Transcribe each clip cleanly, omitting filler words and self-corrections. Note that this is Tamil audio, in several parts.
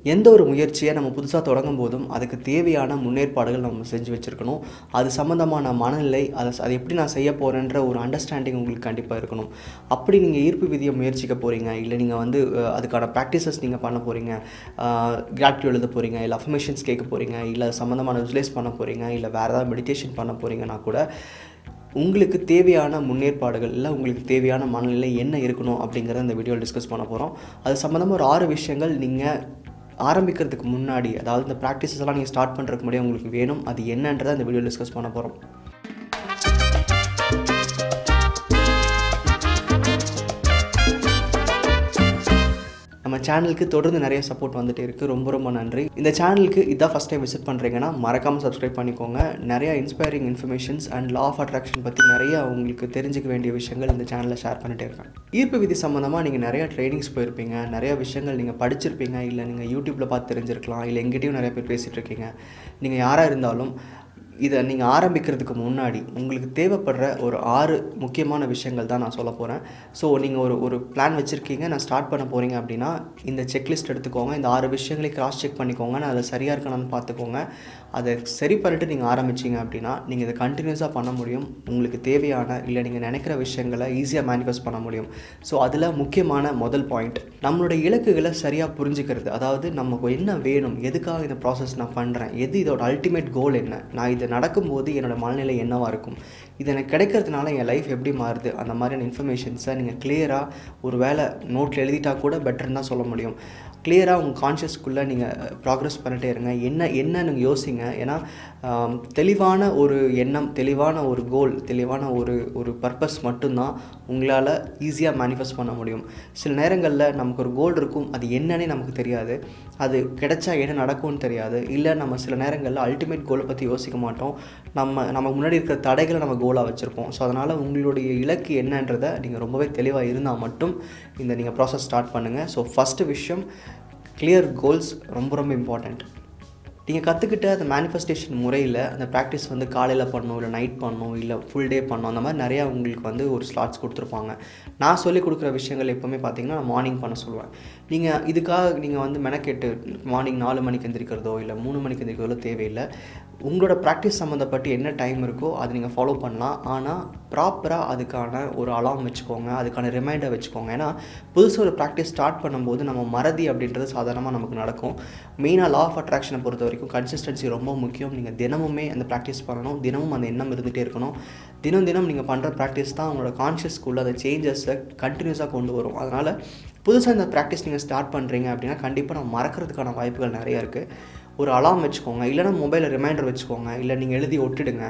எந்த ஒரு முயற்சியை நம்ம புதுசாக தொடங்கும் போதும் அதுக்கு தேவையான முன்னேற்பாடுகள் நம்ம செஞ்சு வச்சுருக்கணும். அது சம்மந்தமான மனநிலை, அதை எப்படி நான் செய்ய போகிறேன்ற ஒரு அண்டர்ஸ்டாண்டிங் உங்களுக்கு கண்டிப்பாக இருக்கணும். அப்படி நீங்கள் ஈர்ப்பு விதியை முயற்சிக்க போகிறீங்க, இல்லை நீங்கள் வந்து அதுக்கான ப்ராக்டிசஸ் நீங்கள் பண்ண போகிறீங்க, கிராட்டிடியூட் எழுத போகிறீங்க, இல்லை அஃபர்மேஷன்ஸ் கேட்க போகிறீங்க, இல்லை சம்மந்தமான விசுவலைஸ் பண்ண போகிறீங்க, இல்லை வேறு ஏதாவது மெடிடேஷன் பண்ண போகிறீங்கன்னா கூட உங்களுக்கு தேவையான முன்னேற்பாடுகள் இல்லை உங்களுக்கு தேவையான மனநிலை என்ன இருக்கணும் அப்படிங்கிறத இந்த வீடியோவில் டிஸ்கஸ் பண்ண போகிறோம். அது சம்மந்தமாக ஒரு 6 விஷயங்கள் நீங்கள் ஆரம்பிக்கிறதுக்கு முன்னாடி, அதாவது இந்த ப்ராக்டிசஸ் எல்லாம் நீங்கள் ஸ்டார்ட் பண்ணுறதுக்கு முன்னாடி உங்களுக்கு வேணும். அது என்னன்றதை இந்த வீடியோ டிஸ்கஸ் பண்ண போகிறோம். நம்ம சேனலுக்கு தொடர்ந்து நிறைய சப்போர்ட் வந்துட்டு இருக்குது. ரொம்ப ரொம்ப நன்றி. இந்த சேனலுக்கு இதான் ஃபஸ்ட் டைம் விசிட் பண்ணுறீங்கன்னா மறக்காமல் சப்ஸ்கிரைப் பண்ணிக்கோங்க. நிறைய inspiring informations and law of attraction பற்றி நிறைய உங்களுக்கு தெரிஞ்சுக்க வேண்டிய விஷயங்கள் இந்த சேனலில் ஷேர் பண்ணிகிட்டே இருக்கேன். ஈர்ப்பு விதி சம்மந்தமாக நீங்கள் நிறையா ட்ரைனிங்ஸ் போயிருப்பீங்க, நிறையா விஷயங்கள் நீங்கள் படிச்சிருப்பீங்க, இல்லை நீங்கள் யூடியூப்பில் பார்த்து தெரிஞ்சிருக்கலாம், இல்லை எங்கிட்டையும் நிறைய பேர் பேசிகிட்டு இருக்கீங்க. நீங்கள் யாராக இருந்தாலும் இதை நீங்கள் ஆரம்பிக்கிறதுக்கு முன்னாடி உங்களுக்கு தேவைப்படுற ஒரு 6 முக்கியமான விஷயங்கள் தான் நான் சொல்ல போகிறேன். ஸோ நீங்கள் ஒரு பிளான் வச்சுருக்கீங்க, நான் ஸ்டார்ட் பண்ண போகிறீங்க அப்படின்னா இந்த செக்லிஸ்ட் எடுத்துக்கோங்க. இந்த 6 விஷயங்களை கிராஸ் செக் பண்ணிக்கோங்க. நான் அதை சரியாக இருக்கணும்னு பார்த்துக்கோங்க. அதை சரி பண்ணிட்டு நீங்கள் ஆரம்பிச்சிங்க அப்படின்னா நீங்கள் இதை கண்டினியூஸாக பண்ண முடியும். உங்களுக்கு தேவையான இல்லை நீங்கள் நினைக்கிற விஷயங்களை ஈஸியாக மேனிஃபெஸ்ட் பண்ண முடியும். ஸோ அதில் முக்கியமான முதல் பாயிண்ட், நம்மளுடைய இலக்குகளை சரியாக புரிஞ்சுக்கிறது. அதாவது நமக்கு என்ன வேணும், எதுக்காக இந்த ப்ராசஸ் நான் பண்ணுறேன், எது இதோட அல்டிமேட் கோல் என்ன, நான் இதை நடக்கும்போது என்னோடய மனநிலை என்னவாக இருக்கும், இது எனக்கு கிடைக்கிறதுனால என் லைஃப் எப்படி மாறுது, அந்த மாதிரியான இன்ஃபர்மேஷன்ஸை நீங்கள் கிளியராக ஒரு வேளை நோட்டில் எழுதிட்டால் கூட பெட்டர்னு தான் சொல்ல முடியும். கிளியராக உங்கள் கான்ஷியஸ்குள்ளே நீங்கள் ப்ராக்ரெஸ் பண்ணிட்டே இருங்க. என்ன நீங்கள் யோசிங்க. ஏன்னா தெளிவான ஒரு எண்ணம், தெளிவான ஒரு கோல், தெளிவான ஒரு பர்பஸ் மட்டும்தான் உங்களால் ஈஸியாக மேனிஃபெஸ்ட் பண்ண முடியும். சில நேரங்களில் நமக்கு ஒரு கோல் இருக்கும், அது என்னன்னே நமக்கு தெரியாது, அது கிடைச்சா என்ன நடக்கும்னு தெரியாது, இல்லை நம்ம சில நேரங்களில் அல்டிமேட் கோலை பற்றி யோசிக்க மாட்டோம், நமக்கு முன்னாடி இருக்கிற தடைகளை நம்ம கோலாக வச்சுருப்போம். ஸோ அதனால் உங்களுடைய இலக்கு என்னன்றதை நீங்கள் ரொம்பவே தெளிவாக இருந்தால் மட்டும் இந்த நீங்கள் ப்ராசஸ் ஸ்டார்ட் பண்ணுங்கள். ஸோ ஃபஸ்ட்டு விஷயம், கிளியர் கோல்ஸ் ரொம்ப ரொம்ப இம்பார்ட்டண்ட். நீங்கள் கற்றுக்கிட்ட அந்த மேனிஃபெஸ்டேஷன் முறையில் அந்த ப்ராக்டிஸ் வந்து காலையில் பண்ணணும், இல்லை நைட் பண்ணணும், இல்லை ஃபுல் டே பண்ணணும், அந்த மாதிரி நிறையா உங்களுக்கு வந்து ஒரு ஸ்லாட்ஸ் கொடுத்துருப்பாங்க. நான் சொல்லிக் கொடுக்குற விஷயங்கள் எப்போவுமே பார்த்தீங்கன்னா நான் மார்னிங் பண்ண சொல்லுவேன். நீங்கள் இதுக்காக நீங்கள் வந்து மெனக்கெட்டு மார்னிங் 4 மணிக்கு எந்திரிக்கிறதோ இல்லை 3 மணிக்கு எந்திரிக்கிறதோ தேவையில்லை. உங்களோட ப்ராக்டிஸ் சம்மந்தப்பட்டு என்ன டைம் இருக்கோ அதை நீங்கள் ஃபாலோ பண்ணலாம். ஆனால் ப்ராப்பராக அதுக்கான ஒரு அலார்ம் வச்சுக்கோங்க, அதுக்கான ரிமைண்டர் வச்சுக்கோங்க. ஏன்னா புதுசாக ஒரு ப்ராக்டிஸ் ஸ்டார்ட் பண்ணும்போது நம்ம மறதி அப்படின்றது சாதாரணமாக நமக்கு நடக்கும். மெயினாக லா ஆஃப் அட்ராக்ஷனை பொறுத்த வரைக்கும் கன்சிஸ்டன்சி ரொம்ப முக்கியம். நீங்கள் தினமுமே அந்த ப்ராக்டிஸ் பண்ணணும், தினமும் அந்த எண்ணம் இருந்துகிட்டே இருக்கணும். தினம் நீங்கள் பண்ணுற ப்ராக்டிஸ் தான் உங்களோட கான்ஷியஸ்க்குள்ளே அந்த சேஞ்சஸை கண்டினியூஸாக கொண்டு வரும். அதனால் புதுசாக இந்த ப்ராக்டிஸ் நீங்கள் ஸ்டார்ட் பண்ணுறீங்க அப்படின்னா கண்டிப்பாக நம்ம மறக்கிறதுக்கான வாய்ப்புகள் நிறையா இருக்குது. ஒரு அலார்ம் வச்சுக்கோங்க, இல்லைனா மொபைலில் ரிமைண்டர் வச்சுக்கோங்க, இல்லை நீங்கள் எழுதி ஒட்டிடுங்க.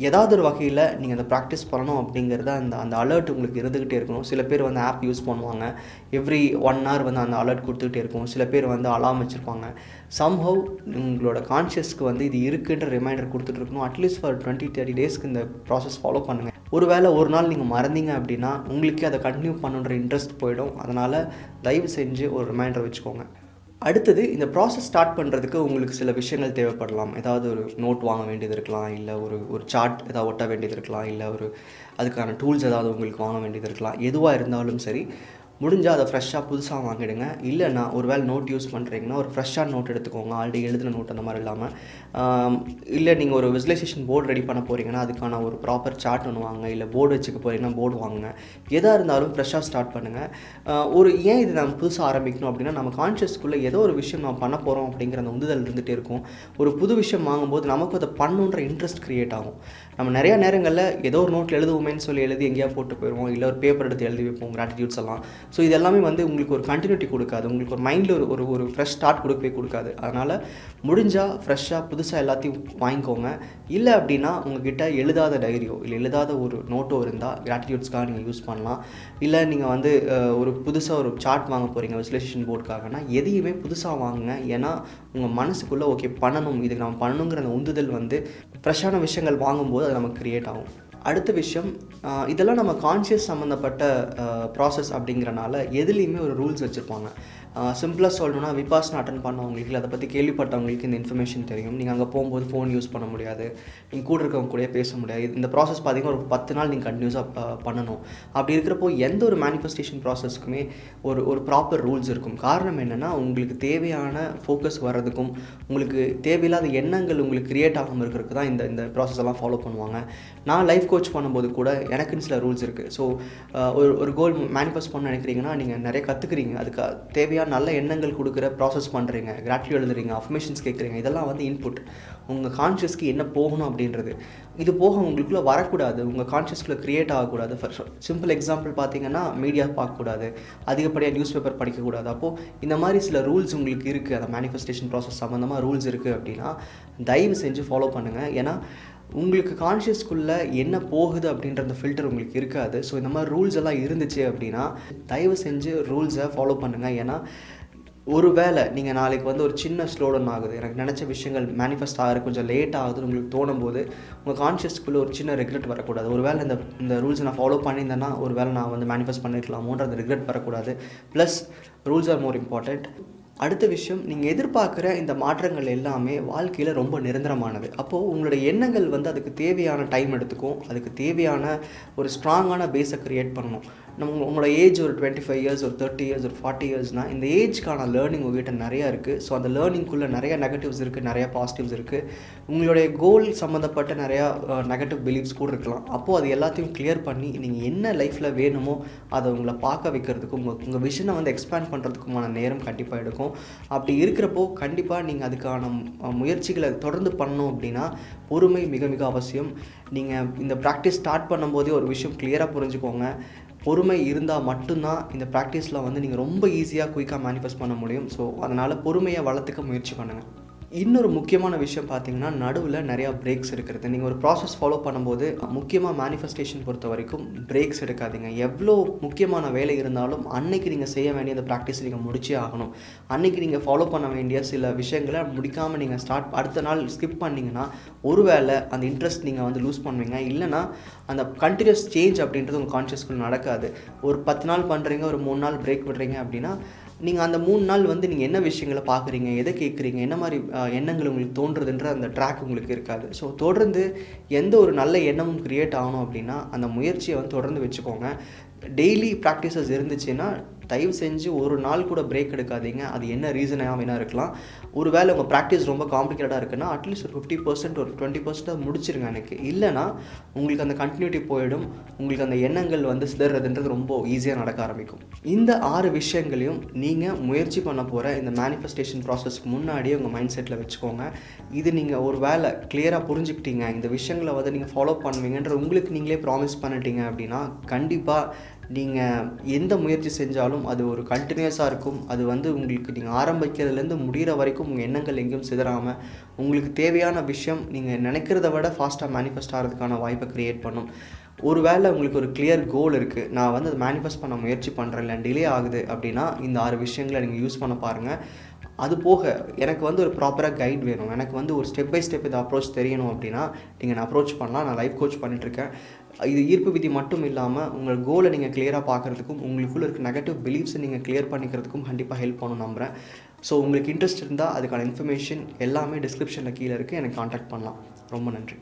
ஏதாவது ஒரு வகையில் நீங்கள் அந்த ப்ராக்டிஸ் பண்ணணும் அப்படிங்கிறத அந்த அலர்ட் உங்களுக்கு இருந்துக்கிட்டே இருக்கணும். சில பேர் வந்து ஆப் யூஸ் பண்ணுவாங்க, எவ்ரி 1 hour வந்து அந்த அலர்ட் கொடுத்துக்கிட்டே இருக்கும். சில பேர் வந்து அலார்ம் வச்சுருப்பாங்க. சம்ஹவ் உங்களோட கான்ஷியஸ்க்கு வந்து இது இருக்குன்ற ரிமைண்டர் கொடுத்துட்டு இருக்கணும். அட்லீஸ்ட் ஃபார் 20-30 டேஸ்க்கு இந்த ப்ராசஸ் ஃபாலோ பண்ணுங்கள். ஒருவேளை ஒரு நாள் நீங்கள் மறந்தீங்க அப்படின்னா உங்களுக்கே அதை கண்டினியூ பண்ணுன்ற இன்ட்ரெஸ்ட் போயிடும். அதனால் தயவு செஞ்சு ஒரு ரிமைண்டர் வச்சுக்கோங்க. அடுத்தது, இந்த ப்ராசஸ் ஸ்டார்ட் பண்ணுறதுக்கு உங்களுக்கு சில விஷயங்கள் தேவைப்படலாம். ஏதாவது ஒரு நோட் வாங்க வேண்டியது இருக்கலாம், இல்லை ஒரு சார்ட் ஏதாவது ஒட்ட வேண்டியது இருக்கலாம், இல்லை அதுக்கான டூல்ஸ் ஏதாவது உங்களுக்கு வாங்க வேண்டியது இருக்கலாம். எதுவாக இருந்தாலும் சரி, முடிஞ்சால் அதை ஃப்ரெஷ்ஷாக புதுசாக வாங்கிடுங்க. இல்லைனா ஒரு வேளை நோட் யூஸ் பண்ணுறீங்கன்னா ஒரு ஃப்ரெஷ்ஷான நோட் எடுத்துக்கோங்க, ஆல்ரெடி எழுதின நோட் அந்த மாதிரி இல்லாமல். இல்லை நீங்கள் ஒரு விசுவலைசேஷன் போர்டு ரெடி பண்ண போகிறீங்கன்னா அதுக்கான ஒரு ப்ராப்பர் சார்ட் ஒன்று வாங்க, இல்லை போர்டு வச்சுக்க போகிறீங்கன்னா போர்டு வாங்குங்க. எதாக இருந்தாலும் ஃப்ரெஷ்ஷாக ஸ்டார்ட் பண்ணுங்கள். ஏன் இது நம்ம புதுசாக ஆரம்பிக்கணும் அப்படின்னா நம்ம கான்ஷியஸ்க்குள்ளே ஏதோ ஒரு விஷயம் நம்ம பண்ண போகிறோம் அப்படிங்கிற அந்த உந்துதல் இருந்துகிட்டே இருக்கும். ஒரு புது விஷயம் வாங்கும்போது நமக்கு அதை பண்ணுன்ற இன்ட்ரெஸ்ட் க்ரியேட் ஆகும். நம்ம நிறையா நேரங்களில் ஏதோ ஒரு நோட்டில் எழுதுவோமேன்னு சொல்லி எழுதி எங்கேயா போட்டு போயிடுவோம், இல்லை ஒரு பேப்பர் எடுத்து எழுதி வைப்போம் கிராட்டிடியூட்ஸ் எல்லாம். ஸோ இது எல்லாமே வந்து உங்களுக்கு ஒரு கண்டினியூட்டி கொடுக்காது, உங்களுக்கு ஒரு மைண்டில் ஒரு ஃப்ரெஷ் ஸ்டார்ட் கொடுக்காது. அதனால் முடிஞ்சால் ஃப்ரெஷ்ஷாக புதுசாக எல்லாத்தையும் வாங்கிக்கோங்க. இல்லை அப்படின்னா உங்ககிட்ட எழுதாத டைரியோ இல்லை எழுதாத ஒரு நோட்டோ இருந்தால் கிராட்டிடியூட்ஸ்க்காக நீங்கள் யூஸ் பண்ணலாம். இல்லை நீங்கள் வந்து ஒரு புதுசாக ஒரு சார்ட் வாங்க போகிறீங்க விசுவலைசேஷன் போர்டுக்காகனா எதையுமே புதுசாக வாங்குங்க. ஏன்னா உங்கள் மனசுக்குள்ளே ஓகே பண்ணணும், இதுக்கு நம்ம பண்ணணுங்கிற அந்த உந்துதல் வந்து ஃப்ரெஷ்ஷான விஷயங்கள் வாங்கும்போது அது நமக்கு க்ரியேட் ஆகும். அடுத்த விஷயம், இதெல்லாம் நம்ம கான்ஷியஸ் சம்மந்தப்பட்ட ப்ராசஸ் அப்படிங்கிறனால எதுலேயுமே ஒரு ரூல்ஸ் வச்சுருப்பாங்க. சிம்பிளாக சொல்லணும்னா விபாசனா அட்டன் பண்ணவங்களுக்கு இல்லை அதை பற்றி கேள்விப்பட்டவங்களுக்கு இந்த இன்ஃபர்மேஷன் தெரியும். நீங்கள் அங்கே போகும்போது ஃபோன் யூஸ் பண்ண முடியாது, நீங்கள் கூட இருக்கவங்க கூட பேச முடியாது. இந்த ப்ராசஸ் பார்த்திங்கன்னா ஒரு 10 நாள் நீங்கள் கண்டினியூஸாக பண்ணணும். அப்படி இருக்கிறப்போ எந்த ஒரு மேனிஃபெஸ்டேஷன் ப்ராசஸ்க்குமே ஒரு ப்ராப்பர் ரூல்ஸ் இருக்கும். காரணம் என்னென்னா உங்களுக்கு தேவையான ஃபோக்கஸ் வர்றதுக்கும் உங்களுக்கு தேவையில்லாத எண்ணங்கள் உங்களுக்கு க்ரியேட் ஆகாமல் இருக்கிறதுக்கு தான் இந்த ப்ராசஸ் எல்லாம் ஃபாலோ பண்ணுவாங்க. நான் லைஃப் கோச் பண்ணும்போது கூட எனக்குன்னு சில ரூல்ஸ் இருக்குது. ஸோ ஒரு கோல் மேனிஃபெஸ்ட் பண்ண நினைக்கிறீங்கன்னா நீங்கள் நிறைய கற்றுக்குறீங்க, அதுக்கு தேவையான நல்ல எண்ணங்கள் கொடுக்குற ப்ராசஸ் பண்ணுறீங்க, கிராட்டிடியூட் எழுதுறீங்க, அஃபர்மேஷன்ஸ் கேட்குறீங்க. இதெல்லாம் வந்து இன்புட். உங்கள் கான்ஷியஸ்க்கு என்ன போகணும் அப்படின்றது. இது போக உங்களுக்குள்ளே வரக்கூடாது, உங்கள் கான்ஷியஸ்குள்ளே க்ரியேட் ஆகக்கூடாது. சிம்பிள் எக்ஸாம்பிள் பார்த்தீங்கன்னா மீடியா பார்க்கக்கூடாது, அதிகப்படியாக நியூஸ் பேப்பர் படிக்கக்கூடாது. அப்போது இந்த மாதிரி சில ரூல்ஸ் உங்களுக்கு இருக்குது, அந்த மேனிஃபெஸ்டேஷன் ப்ராசஸ் சம்மந்தமாக ரூல்ஸ் இருக்குது அப்படின்னா தயவு செஞ்சு ஃபாலோ பண்ணுங்கள். ஏன்னா உங்களுக்கு கான்ஷியஸ்குள்ளே என்ன போகுது அப்படின்ற அந்த ஃபில்டர் உங்களுக்கு இருக்காது. ஸோ இந்த மாதிரி ரூல்ஸ் எல்லாம் இருந்துச்சு அப்படின்னா தயவு செஞ்சு ரூல்ஸை ஃபாலோ பண்ணுங்கள். ஏன்னா ஒரு வேளை நீங்கள் நாளைக்கு வந்து ஒரு சின்ன ஸ்லோடவுன் ஆகுது, எனக்கு நினச்ச விஷயங்கள் மேனிஃபெஸ்ட் ஆகிற கொஞ்சம் லேட் ஆகுதுன்னு உங்களுக்கு தோணும் போது உங்கள் கான்ஷியஸ்க்குள்ளே ஒரு சின்ன ரெக்ரெட் வரக்கூடாது. ஒரு வேளை இந்த ரூல்ஸை நான் ஃபாலோ பண்ணியிருந்தேன்னா ஒரு வேளை நான் வந்து மேனிஃபெஸ்ட் பண்ணியிருக்கலாமோன்ற அந்த ரெக்ரெட் வரக்கூடாது. Plus rules are more important. அடுத்த விஷயம், நீங்கள் எதிர்பார்க்குற இந்த மாற்றங்கள் எல்லாமே வாழ்க்கையில் ரொம்ப நிரந்தரமானது. அப்போது உங்களோட எண்ணங்கள் வந்து அதுக்கு தேவையான டைம் எடுத்துக்கும், அதுக்கு தேவையான ஒரு ஸ்ட்ராங்கான பேஸை க்ரியேட் பண்ணணும். உங்களோட ஏஜ் ஒரு 25 இயர்ஸ், ஒரு 30 இயர்ஸ், ஒரு 40 இயர்ஸ்னால் இந்த ஏஜ்க்கான லேர்னிங் உங்கள்கிட்ட நிறையா இருக்குது. ஸோ அந்த லேர்னிங்குள்ளே நிறையா நெகட்டிவ்ஸ் இருக்குது, நிறையா பாசிட்டிவ்ஸ் இருக்குது. உங்களுடைய கோல் சம்மந்தப்பட்ட நிறையா நெகட்டிவ் பிலீஃப்ஸ் கூட இருக்கலாம். அப்போது அது எல்லாத்தையும் கிளியர் பண்ணி நீங்கள் என்ன லைஃப்பில் வேணுமோ அதை உங்களை பார்க்க வைக்கிறதுக்கும் உங்கள் விஷனை வந்து எக்ஸ்பேண்ட் பண்ணுறதுக்குமான நேரம் கண்டிப்பாக எடுக்கும். அப்படி இருக்கிறப்போ கண்டிப்பாக நீங்கள் அதுக்கான முயற்சிகளை தொடர்ந்து பண்ணணும். அப்படின்னா பொறுமை மிக மிக அவசியம். நீங்கள் இந்த ப்ராக்டிஸ் ஸ்டார்ட் பண்ணும்போதே ஒரு விஷயம் கிளியராக புரிஞ்சுக்கோங்க. பொறுமை இருந்தால் மட்டும்தான் இந்த ப்ராக்டிஸில் வந்து நீங்கள் ரொம்ப ஈஸியாக குயிக்காக மேனிஃபெஸ்ட் பண்ண முடியும். ஸோ அதனால் பொறுமையை வளர்த்துக்க முயற்சி பண்ணுங்கள். இன்னொரு முக்கியமான விஷயம் பார்த்தீங்கன்னா நடுவில் நிறையா பிரேக்ஸ் இருக்கிறது. நீங்கள் ஒரு ப்ராசஸ் ஃபாலோ பண்ணும்போது முக்கியமாக மேனிஃபெஸ்டேஷன் பொறுத்த வரைக்கும் பிரேக்ஸ் எடுக்காதீங்க. எவ்வளோ முக்கியமான வேலை இருந்தாலும் அன்னைக்கு நீங்கள் செய்ய வேண்டிய அந்த ப்ராக்டிஸ் நீங்கள் முடிச்சே ஆகணும். அன்னைக்கு நீங்கள் ஃபாலோ பண்ண வேண்டிய சில விஷயங்களை முடிக்காமல் நீங்கள் அடுத்த நாள் ஸ்கிப் பண்ணிங்கன்னா ஒருவேளை அந்த இன்ட்ரெஸ்ட் நீங்கள் வந்து லூஸ் பண்ணுவீங்க. இல்லைனா அந்த கண்டினியூஸ் சேஞ்ச் அப்படின்றது உங்கள் கான்ஷியஸ்குள்ள நடக்காது. ஒரு 10 நாள் பண்ணுறீங்க, ஒரு 3 நாள் பிரேக் விடுறீங்க அப்படின்னா நீங்கள் அந்த 3 நாள் வந்து நீங்கள் என்ன விஷயங்களை பார்க்குறீங்க, எதை கேட்குறீங்க, என்ன மாதிரி எண்ணங்கள் உங்களுக்கு தோன்றுதுன்ற அந்த ட்ராக் உங்களுக்கு இருக்காது. ஸோ தொடர்ந்து எந்த ஒரு நல்ல எண்ணமும் க்ரியேட் ஆகணும் அப்படின்னா அந்த முயற்சியை வந்து தொடர்ந்து வச்சுக்கோங்க. டெய்லி ப்ராக்டிசஸ் இருந்துச்சுன்னா தயவு செஞ்சு ஒரு நாள் கூட பிரேக் எடுக்காதீங்க. அது என்ன ரீசனாக வேணா இருக்கலாம். ஒரு வேளை உங்கள் ப்ராக்டிஸ் ரொம்ப காம்ப்ளிகேட்டடாக இருக்குன்னா அட்லீஸ்ட் ஒரு 50% ஒரு 20% முடிச்சிருங்க எனக்கு. இல்லைனா உங்களுக்கு அந்த கண்டினியூட்டி போயிடும். உங்களுக்கு அந்த எண்ணங்கள் வந்து சிதறதுன்றது ரொம்ப ஈஸியாக நடக்க ஆரம்பிக்கும். இந்த 6 விஷயங்களையும் நீங்கள் முயற்சி பண்ண போகிற இந்த மேனிஃபெஸ்டேஷன் ப்ராசஸ்க்கு முன்னாடியே உங்கள் மைண்ட் செட்டில் வச்சுக்கோங்க. இது நீங்கள் ஒரு வேளை கிளியராக புரிஞ்சுக்கிட்டீங்க, இந்த விஷயங்களை வந்து நீங்கள் ஃபாலோ பண்ணுவீங்கன்ற உங்களுக்கு நீங்களே ப்ராமிஸ் பண்ணிட்டீங்க அப்படின்னா கண்டிப்பாக நீங்கள் எந்த முயற்சி செஞ்சாலும் அது ஒரு கண்டினியூஸாக இருக்கும். அது வந்து உங்களுக்கு நீங்கள் ஆரம்பிக்கிறதுலேருந்து முடிகிற வரைக்கும் உங்கள் எண்ணங்கள் எங்கேயும் சிதறாமல் உங்களுக்கு தேவையான விஷயம் நீங்கள் நினைக்கிறத விட ஃபாஸ்ட்டாக மேனிஃபெஸ்ட் ஆகிறதுக்கான வாய்ப்பை க்ரியேட் பண்ணும். ஒரு வேளை உங்களுக்கு ஒரு கிளியர் கோல் இருக்குது, நான் வந்து அதை மேனிஃபெஸ்ட் பண்ண முயற்சி பண்ணுறேன், இல்லை டிலே ஆகுது அப்படின்னா இந்த 6 விஷயங்களை நீங்கள் யூஸ் பண்ண பாருங்கள். அது போக எனக்கு வந்து ஒரு ப்ராப்பராக கைட் வேணும், எனக்கு வந்து ஒரு ஸ்டெப் பை ஸ்டெப் இந்த அப்ரோச் தெரியணும் அப்படின்னா நீங்கள் நான் அப்ரோச் பண்ணலாம். நான் லைஃப் கோச் பண்ணிட்டுருக்கேன். இது ஈர்ப்பு விதி மட்டும் இல்லாமல் உங்கள் கோலை நீங்கள் கிளியராக பார்க்குறதுக்கும் உங்களுக்குள்ளே இருக்க நெகட்டிவ் பிலீஃப்ஸை நீங்கள் கிளியர் பண்ணிக்கிறதுக்கும் கண்டிப்பாக ஹெல்ப் பண்ணணும் நம்புகிறேன். ஸோ உங்களுக்கு இன்ட்ரெஸ்ட் இருந்தால் அதுக்கான இன்ஃபர்மேஷன் எல்லாமே டிஸ்கிரிப்ஷனில் கீழே இருக்குது, எனக்கு கான்டாக்ட் பண்ணலாம். ரொம்ப நன்றி.